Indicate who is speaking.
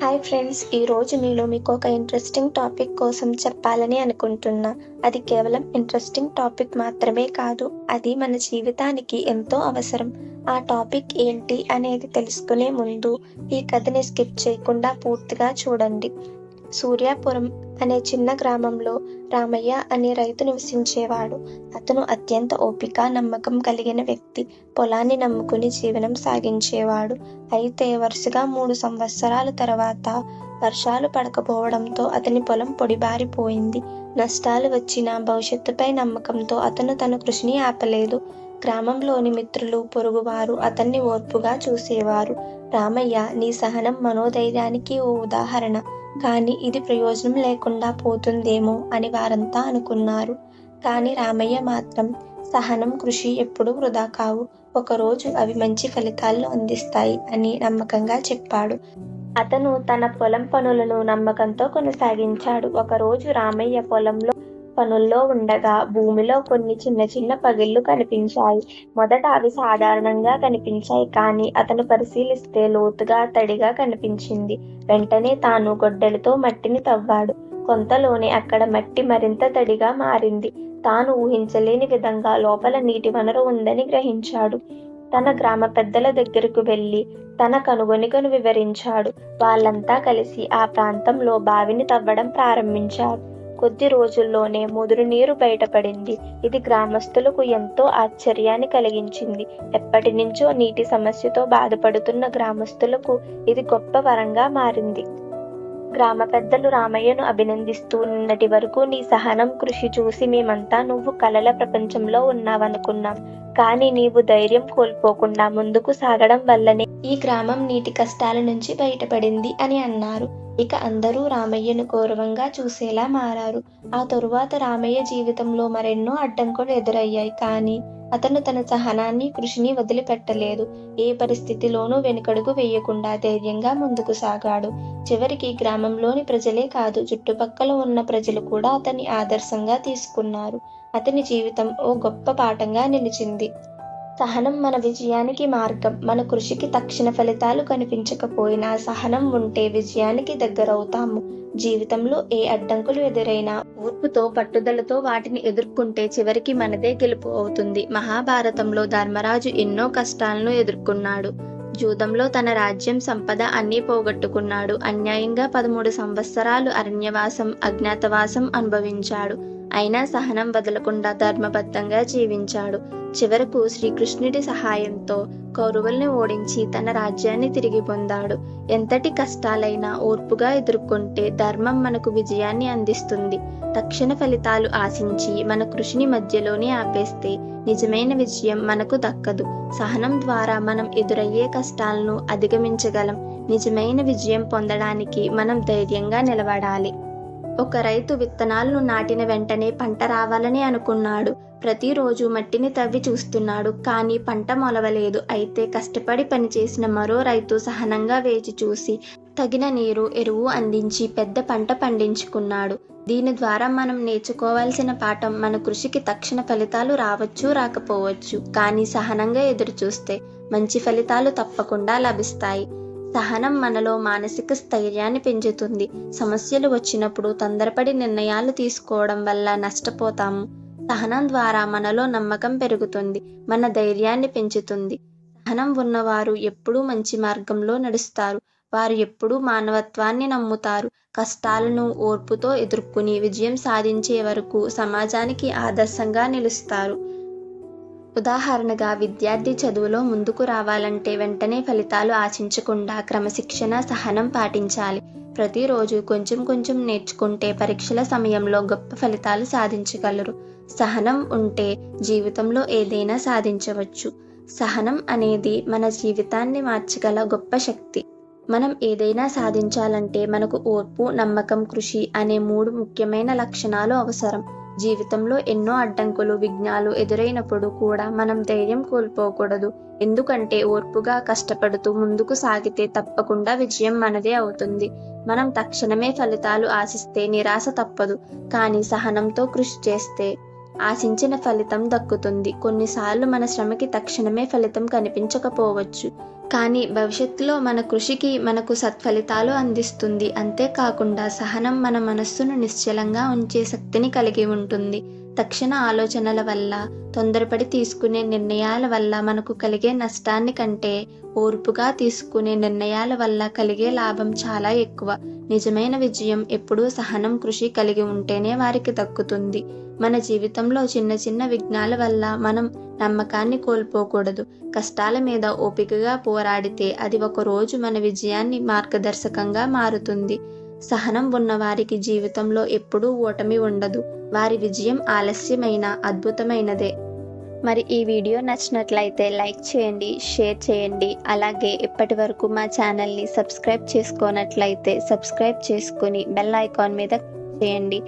Speaker 1: Hi friends, ఈరోజు నేను మీకు ఒక ఇంట్రెస్టింగ్ టాపిక్ కోసం చెప్పాలని అనుకుంటున్నా. అది కేవలం ఇంట్రెస్టింగ్ టాపిక్ మాత్రమే కాదు, అది మన జీవితానికి ఎంతో అవసరం. ఆ టాపిక్ ఏంటి అనేది తెలుసుకునే ముందు ఈ కథని స్కిప్ చేయకుండా పూర్తిగా చూడండి. సూర్యాపురం అనే చిన్న గ్రామంలో రామయ్య అనే రైతు నివసించేవాడు. అతను అత్యంత ఓపిక, నమ్మకం కలిగిన వ్యక్తి. పొలాన్ని నమ్ముకుని జీవనం సాగించేవాడు. అయితే వరుసగా 3 సంవత్సరాల తర్వాత వర్షాలు పడకపోవడంతో అతని పొలం పొడిబారిపోయింది. నష్టాలు వచ్చినా భవిష్యత్తుపై నమ్మకంతో అతను తన కృషిని ఆపలేదు. గ్రామంలోని మిత్రులు, పొరుగువారు అతన్ని ఓర్పుగా చూసేవారు. రామయ్య, నీ సహనం మనోధైర్యానికి ఓ ఉదాహరణ. కానీ ఇది ప్రయోజనం లేకుండా పోతుందేమో అని వారంతా అనుకున్నారు. కానీ రామయ్య మాత్రం, సహనం, కృషి ఎప్పుడూ వృధా కావు. ఒకరోజు అవి మంచి ఫలితాలను అందిస్తాయి అని నమ్మకంగా చెప్పాడు. అతను తన పొలం పనులను నమ్మకంతో కొనసాగించాడు. ఒకరోజు రామయ్య పొలంలో పనుల్లో ఉండగా భూమిలో కొన్ని చిన్న చిన్న పగిళ్లు కనిపించాయి. మొదట అవి సాధారణంగా కనిపించాయి, కానీ అతను పరిశీలిస్తే లోతుగా, తడిగా కనిపించింది. వెంటనే తాను గొడ్డలితో మట్టిని తవ్వాడు. కొంతలోనే అక్కడ మట్టి మరింత తడిగా మారింది. తాను ఊహించలేని విధంగా లోపల నీటి వనరు ఉందని గ్రహించాడు. తన గ్రామ పెద్దల దగ్గరకు వెళ్లి తన కనుగొనికను వివరించాడు. వాళ్ళంతా కలిసి ఆ ప్రాంతంలో బావిని తవ్వడం ప్రారంభించారు. కొద్ది రోజుల్లోనే ముదురు నీరు బయటపడింది. ఇది గ్రామస్తులకు ఎంతో ఆశ్చర్యాన్ని కలిగించింది. ఎప్పటి నుంచో నీటి సమస్యతో బాధపడుతున్న గ్రామస్తులకు ఇది గొప్ప వరంగా మారింది. గ్రామ పెద్దలు రామయ్యను అభినందిస్తూ, నిన్నటి వరకు నీ సహనం, కృషి చూసి మేమంతా నువ్వు కలల ప్రపంచంలో ఉన్నావనుకున్నాం. కానీ నీవు ధైర్యం కోల్పోకుండా ముందుకు సాగడం వల్లనే ఈ గ్రామం నీటి కష్టాల నుంచి బయటపడింది అని అన్నారు. ఇక అందరూ రామయ్యను గౌరవంగా చూసేలా మారారు. ఆ తరువాత రామయ్య జీవితంలో మరెన్నో అడ్డంకులు ఎదురయ్యాయి, కానీ అతను తన సహనాన్ని, కృషిని వదిలిపెట్టలేదు. ఏ పరిస్థితిలోనూ వెనుకడుగు వేయకుండా ధైర్యంగా ముందుకు సాగాడు. చివరికి గ్రామంలోని ప్రజలే కాదు, చుట్టుపక్కల ఉన్న ప్రజలు కూడా అతన్ని ఆదర్శంగా తీసుకున్నారు. అతని జీవితం ఓ గొప్ప పాఠంగా నిలిచింది. సహనం మన విజయానికి మార్గం. మన కృషికి తక్షణ ఫలితాలు కనిపించకపోయినా సహనం ఉంటే విజయానికి దగ్గరవుతాము. జీవితంలో ఏ అడ్డంకులు ఎదురైనా ఓర్పుతో, పట్టుదలతో వాటిని ఎదుర్కొంటే చివరికి మనదే గెలుపు అవుతుంది. మహాభారతంలో ధర్మరాజు ఎన్నో కష్టాలను ఎదుర్కొన్నాడు. జూదంలో తన రాజ్యం, సంపద అన్నీ పోగొట్టుకున్నాడు. అన్యాయంగా 13 సంవత్సరాలు అరణ్యవాసం, అజ్ఞాతవాసం అనుభవించాడు. అయినా సహనం వదలకుండా ధర్మబద్ధంగా జీవించాడు. చివరకు శ్రీకృష్ణుడి సహాయంతో కౌరవుల్ని ఓడించి తన రాజ్యాన్ని తిరిగి పొందాడు. ఎంతటి కష్టాలైనా ఓర్పుగా ఎదుర్కొంటే ధర్మం మనకు విజయాన్ని అందిస్తుంది. తక్షణ ఫలితాలు ఆశించి మన కృషిని మధ్యలోనే ఆపేస్తే నిజమైన విజయం మనకు దక్కదు. సహనం ద్వారా మనం ఎదురయ్యే కష్టాలను అధిగమించగలం. నిజమైన విజయం పొందడానికి మనం ధైర్యంగా నిలబడాలి. ఒక రైతు విత్తనాలను నాటిన వెంటనే పంట రావాలని అనుకున్నాడు. ప్రతిరోజు మట్టిని తవ్వి చూస్తున్నాడు, కానీ పంట మొలవలేదు. అయితే కష్టపడి పనిచేసిన మరో రైతు సహనంగా వేచి చూసి తగిన నీరు, ఎరువు అందించి పెద్ద పంట పండించుకున్నాడు. దీని ద్వారా మనం నేర్చుకోవాల్సిన పాఠం, మన కృషికి తక్షణ ఫలితాలు రావచ్చు, రాకపోవచ్చు, కానీ సహనంగా ఎదురుచూస్తే మంచి ఫలితాలు తప్పకుండా లభిస్తాయి. సహనం మనలో మానసిక స్థైర్యాన్ని పెంచుతుంది. సమస్యలు వచ్చినప్పుడు తొందరపడి నిర్ణయాలు తీసుకోవడం వల్ల నష్టపోతాము. సహనం ద్వారా మనలో నమ్మకం పెరుగుతుంది, మన ధైర్యాన్ని పెంచుతుంది. సహనం ఉన్నవారు ఎప్పుడూ మంచి మార్గంలో నడుస్తారు. వారు ఎప్పుడూ మానవత్వాన్ని నమ్ముతారు. కష్టాలను ఓర్పుతో ఎదుర్కొని విజయం సాధించే వరకు సమాజానికి ఆదర్శంగా నిలుస్తారు. ఉదాహరణగా, విద్యార్థి చదువులో ముందుకు రావాలంటే వెంటనే ఫలితాలు ఆశించకుండా క్రమశిక్షణ, సహనం పాటించాలి. ప్రతిరోజు కొంచెం కొంచెం నేర్చుకుంటే పరీక్షల సమయంలో గొప్ప ఫలితాలు సాధించగలరు. సహనం ఉంటే జీవితంలో ఏదైనా సాధించవచ్చు. సహనం అనేది మన జీవితాన్ని మార్చగల గొప్ప శక్తి. మనం ఏదైనా సాధించాలంటే మనకు ఓర్పు, నమ్మకం, కృషి అనే 3 ముఖ్యమైన లక్షణాలు అవసరం. జీవితంలో ఎన్నో అడ్డంకులు, విఘ్నాలు ఎదురైనప్పుడు కూడా మనం ధైర్యం కోల్పోకూడదు. ఎందుకంటే ఓర్పుగా కష్టపడుతూ ముందుకు సాగితే తప్పకుండా విజయం మనదే అవుతుంది. మనం తక్షణమే ఫలితాలు ఆశిస్తే నిరాశ తప్పదు, కానీ సహనంతో కృషి చేస్తే ఆశించిన ఫలితం దక్కుతుంది. కొన్నిసార్లు మన శ్రమకి తక్షణమే ఫలితం కనిపించకపోవచ్చు, కానీ భవిష్యత్తులో మన కృషికి మనకు సత్ఫలితాలు అందిస్తుంది. అంతేకాకుండా సహనం మన మనస్సును నిశ్చలంగా ఉంచే శక్తిని కలిగి ఉంటుంది. తక్షణ ఆలోచనల వల్ల, తొందరపడి తీసుకునే నిర్ణయాల వల్ల మనకు కలిగే నష్టాన్ని కంటే ఓర్పుగా తీసుకునే నిర్ణయాల వల్ల కలిగే లాభం చాలా ఎక్కువ. నిజమైన విజయం ఎప్పుడూ సహనం, కృషి కలిగి ఉంటేనే వారికి దక్కుతుంది. మన జీవితంలో చిన్న చిన్న విఘ్నాల వల్ల మనం నమ్మకాన్ని కోల్పోకూడదు. కష్టాల మీద ఓపికగా పోరాడితే అది ఒక రోజు మన విజయాన్ని మార్గదర్శకంగా మారుతుంది. సహనం ఉన్న వారికి జీవితంలో ఎప్పుడూ ఓటమి ఉండదు. వారి విజయం ఆలస్యమైన అద్భుతమైనదే. మరి ఈ వీడియో నచ్చినట్లయితే లైక్ చేయండి, షేర్ చేయండి. అలాగే ఇప్పటి వరకు మా ఛానల్ని సబ్స్క్రైబ్ చేసుకోనట్లయితే సబ్స్క్రైబ్ చేసుకుని బెల్ ఐకాన్ మీద క్లిక్ చేయండి.